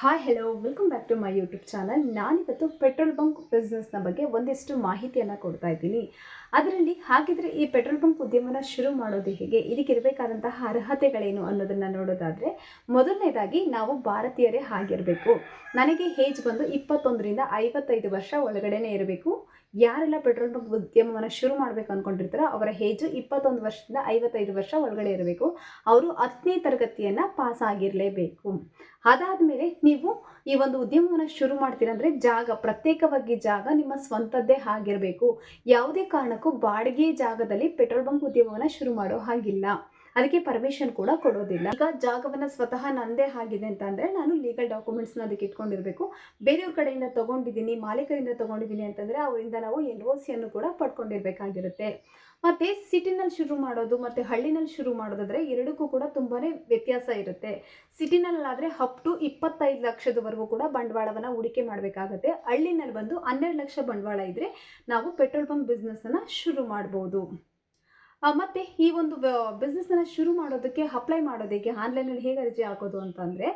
Hi hello welcome back to my YouTube channel. ನಾನಿವತ್ತು petrol bunk ಬಿಸ್ನೆಸ್ನ ಬಗ್ಗೆ ಒಂದಿಷ್ಟು ಮಾಹಿತಿಯನ್ನು ಕೊಡ್ತಾ ಇದ್ದೀನಿ. ಅದರಲ್ಲಿ ಹಾಗಿದ್ರೆ ಈ ಪೆಟ್ರೋಲ್ ಬಂಕ್ ಉದ್ಯಮನ ಶುರು ಮಾಡೋದು ಹೇಗೆ, ಇದಕ್ಕಿರಬೇಕಾದಂತಹ ಅರ್ಹತೆಗಳೇನು ಅನ್ನೋದನ್ನು ನೋಡೋದಾದರೆ, ಮೊದಲನೇದಾಗಿ ನಾವು ಭಾರತೀಯರೇ ಆಗಿರಬೇಕು. ನನಗೆ ಏಜ್ ಬಂದು 21ರಿಂದ 55 ವರ್ಷ ಒಳಗಡೆನೇ ಇರಬೇಕು. ಯಾರೆಲ್ಲ ಪೆಟ್ರೋಲ್ ಬಂಕ್ ಉದ್ಯಮವನ್ನು ಶುರು ಮಾಡಬೇಕು ಅಂದ್ಕೊಂಡಿರ್ತಾರೋ ಅವರ ಏಜು 21 ವರ್ಷದಿಂದ 55 ವರ್ಷ ಒಳಗಡೆ ಇರಬೇಕು. ಅವರು 10ನೇ ತರಗತಿಯನ್ನು ಪಾಸ್ ಆಗಿರಲೇಬೇಕು. ಅದಾದಮೇಲೆ ನೀವು ಈ ಒಂದು ಉದ್ಯಮವನ್ನು ಶುರು ಮಾಡ್ತೀರಂದರೆ ಪ್ರತ್ಯೇಕವಾಗಿ ಜಾಗ ನಿಮ್ಮ ಸ್ವಂತದ್ದೇ ಆಗಿರಬೇಕು. ಯಾವುದೇ ಕಾರಣಕ್ಕೂ ಬಾಡಿಗೆ ಜಾಗದಲ್ಲಿ ಪೆಟ್ರೋಲ್ ಬಂಕ್ ಉದ್ಯಮವನ್ನು ಶುರು ಮಾಡೋ ಹಾಗಿಲ್ಲ. ಅದಕ್ಕೆ ಪರ್ಮಿಷನ್ ಕೂಡ ಕೊಡೋದಿಲ್ಲ. ಈಗ ಜಾಗವನ್ನು ಸ್ವತಃ ನಂದೇ ಆಗಿದೆ ಅಂತಂದರೆ ನಾನು ಲೀಗಲ್ ಡಾಕ್ಯುಮೆಂಟ್ಸ್ನ ಅದಕ್ಕೆ ಇಟ್ಕೊಂಡಿರಬೇಕು. ಬೇರೆಯವ್ರ ಕಡೆಯಿಂದ ತೊಗೊಂಡಿದ್ದೀನಿ, ಮಾಲೀಕರಿಂದ ತೊಗೊಂಡಿದ್ದೀನಿ ಅಂತಂದರೆ ಅವರಿಂದ ನಾವು NOC ಕೂಡ ಪಡ್ಕೊಂಡಿರಬೇಕಾಗಿರುತ್ತೆ. ಮತ್ತು ಸಿಟಿನಲ್ಲಿ ಶುರು ಮಾಡೋದು ಮತ್ತು ಹಳ್ಳಿನಲ್ಲಿ ಶುರು ಮಾಡೋದಾದರೆ ಎರಡಕ್ಕೂ ಕೂಡ ತುಂಬಾ ವ್ಯತ್ಯಾಸ ಇರುತ್ತೆ. ಸಿಟಿನಲ್ಲಾದರೆ ಅಪ್ ಟು 25 ಲಕ್ಷದವರೆಗೂ ಕೂಡ ಬಂಡವಾಳವನ್ನು ಹೂಡಿಕೆ ಮಾಡಬೇಕಾಗುತ್ತೆ. ಹಳ್ಳಿನಲ್ಲಿ ಬಂದು 12 ಲಕ್ಷ ಬಂಡವಾಳ ಇದ್ದರೆ ನಾವು ಪೆಟ್ರೋಲ್ ಬಂಕ್ ಬಿಸ್ನೆಸ್ಸನ್ನು ಶುರು ಮಾಡ್ಬೋದು. ಮತ್ತು ಈ ಒಂದು ಬಿಸ್ನೆಸ್ಸನ್ನು ಶುರು ಮಾಡೋದಕ್ಕೆ ಅಪ್ಲೈ ಮಾಡೋದಕ್ಕೆ ಆನ್ಲೈನಲ್ಲಿ ಹೇಗೆ ಅರ್ಜಿ ಹಾಕೋದು ಅಂತಂದರೆ,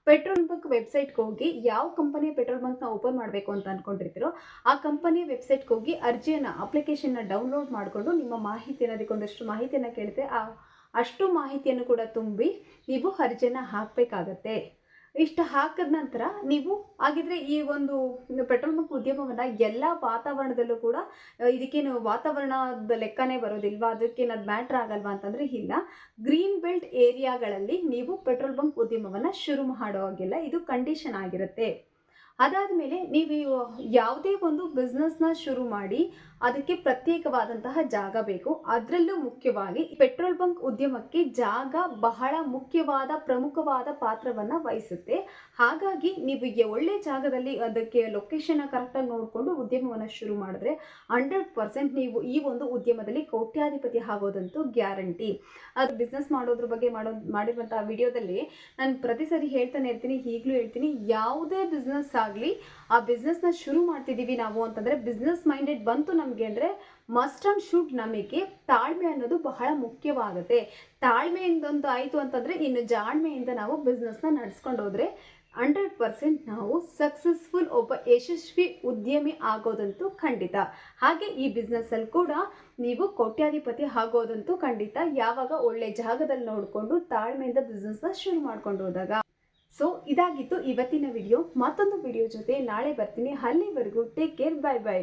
ಪೆಟ್ರೋಲ್ ಬಂಕ್ ವೆಬ್ಸೈಟ್ಗೆ ಹೋಗಿ ಯಾವ ಕಂಪನಿಯ ಪೆಟ್ರೋಲ್ ಬಂಕ್ನ ಓಪನ್ ಮಾಡಬೇಕು ಅಂತ ಅಂದ್ಕೊಂಡಿರ್ತೀರೋ ಆ ಕಂಪನಿಯ ವೆಬ್ಸೈಟ್ಗೆ ಹೋಗಿ ಅಪ್ಲಿಕೇಶನ್ನ ಡೌನ್ಲೋಡ್ ಮಾಡಿಕೊಂಡು ನಿಮ್ಮ ಮಾಹಿತಿಯನ್ನು, ಅದಕ್ಕೊಂದಷ್ಟು ಮಾಹಿತಿಯನ್ನು ಕೇಳುತ್ತೆ, ಅಷ್ಟು ಮಾಹಿತಿಯನ್ನು ಕೂಡ ತುಂಬಿ ನೀವು ಅರ್ಜಿಯನ್ನು ಹಾಕಬೇಕಾಗತ್ತೆ. ಇಷ್ಟು ಹಾಕಿದ ನಂತರ ನೀವು ಹಾಗಿದ್ರೆ ಈ ಒಂದು ಪೆಟ್ರೋಲ್ ಬಂಕ್ ಉದ್ಯಮವನ್ನು ಎಲ್ಲ ವಾತಾವರಣದಲ್ಲೂ ಕೂಡ ಇದಕ್ಕೇನು ವಾತಾವರಣದ ಲೆಕ್ಕನೇ ಬರೋದಿಲ್ವಾ, ಅದಕ್ಕೇನು ಅದು ಮ್ಯಾಟ್ರ್ ಆಗಲ್ವಾ ಅಂತಂದರೆ ಇಲ್ಲ. ಗ್ರೀನ್ ಬೆಲ್ಟ್ ಏರಿಯಾಗಳಲ್ಲಿ ನೀವು ಪೆಟ್ರೋಲ್ ಬಂಕ್ ಉದ್ಯಮವನ್ನು ಶುರು ಮಾಡೋ ಹಾಗಿಲ್ಲ, ಇದು ಕಂಡೀಷನ್ ಆಗಿರುತ್ತೆ. ಅದಾದಮೇಲೆ ನೀವು ಯಾವುದೇ ಒಂದು ಬಿಸ್ನೆಸ್ನ ಶುರು ಮಾಡಿ ಅದಕ್ಕೆ ಪ್ರತ್ಯೇಕವಾದಂತಹ ಜಾಗ ಬೇಕು. ಅದರಲ್ಲೂ ಮುಖ್ಯವಾಗಿ ಪೆಟ್ರೋಲ್ ಬಂಕ್ ಉದ್ಯಮಕ್ಕೆ ಜಾಗ ಬಹಳ ಮುಖ್ಯವಾದ ಪ್ರಮುಖವಾದ ಪಾತ್ರವನ್ನು ವಹಿಸುತ್ತೆ. ಹಾಗಾಗಿ ನೀವು ಒಳ್ಳೆ ಜಾಗದಲ್ಲಿ ಅದಕ್ಕೆ ಲೊಕೇಶನ್ನ ಕರೆಕ್ಟಾಗಿ ನೋಡಿಕೊಂಡು ಉದ್ಯಮವನ್ನು ಶುರು ಮಾಡಿದ್ರೆ 100% ನೀವು ಈ ಒಂದು ಉದ್ಯಮದಲ್ಲಿ ಕೋಟ್ಯಾಧಿಪತಿ ಆಗೋದಂತೂ ಗ್ಯಾರಂಟಿ. ಅದು ಬಿಸ್ನೆಸ್ ಮಾಡೋದ್ರ ಬಗ್ಗೆ ಮಾಡಿರುವಂಥ ವಿಡಿಯೋದಲ್ಲಿ ನಾನು ಪ್ರತಿ ಸರಿ ಹೇಳ್ತಾನೆ ಇರ್ತೀನಿ, ಈಗಲೂ ಹೇಳ್ತೀನಿ, ಯಾವುದೇ ಬಿಸ್ನೆಸ್ ಆಗಲಿ ಆ ಬಿಸ್ನೆಸ್ನ ಶುರು ಮಾಡ್ತಿದ್ದೀವಿ ನಾವು ಅಂತಂದರೆ ಬಿಸ್ನೆಸ್ ಮೈಂಡೆಡ್ ಬಂತು ನಮಗೆ ಅಂದರೆ ಮಸ್ಟ್ ಆ್ಯಂಡ್ ಶುಡ್ ನಮಗೆ ತಾಳ್ಮೆ ಅನ್ನೋದು ಬಹಳ ಮುಖ್ಯವಾಗುತ್ತೆ. ತಾಳ್ಮೆಯಿಂದೊಂದು ಆಯಿತು ಅಂತಂದರೆ ಇನ್ನು ಜಾಣ್ಮೆಯಿಂದ ನಾವು ಬಿಸ್ನೆಸ್ನ ನಡೆಸ್ಕೊಂಡು ಹೋದರೆ 100% ನಾವು ಸಕ್ಸಸ್ಫುಲ್ ಒಬ್ಬ ಯಶಸ್ವಿ ಉದ್ಯಮಿ ಆಗೋದಂತೂ ಖಂಡಿತ. ಹಾಗೆ ಈ ಬಿಸ್ನೆಸ್ಸಲ್ಲಿ ಕೂಡ ನೀವು ಕೋಟ್ಯಾಧಿಪತಿ ಆಗೋದಂತೂ ಖಂಡಿತ, ಯಾವಾಗ ಒಳ್ಳೆ ಜಾಗದಲ್ಲಿ ನೋಡಿಕೊಂಡು ತಾಳ್ಮೆಯಿಂದ ಬಿಸ್ನೆಸ್ನ ಶುರು ಮಾಡ್ಕೊಂಡು ಹೋದಾಗ. ಸೊ ಇದಾಗಿತ್ತು ಇವತ್ತಿನ ವಿಡಿಯೋ. ಮತ್ತೊಂದು ವಿಡಿಯೋ ಜೊತೆ ನಾಳೆ ಬರ್ತೀನಿ. ಅಲ್ಲಿವರೆಗೂ ಟೇಕ್ ಕೇರ್, ಬೈ ಬೈ.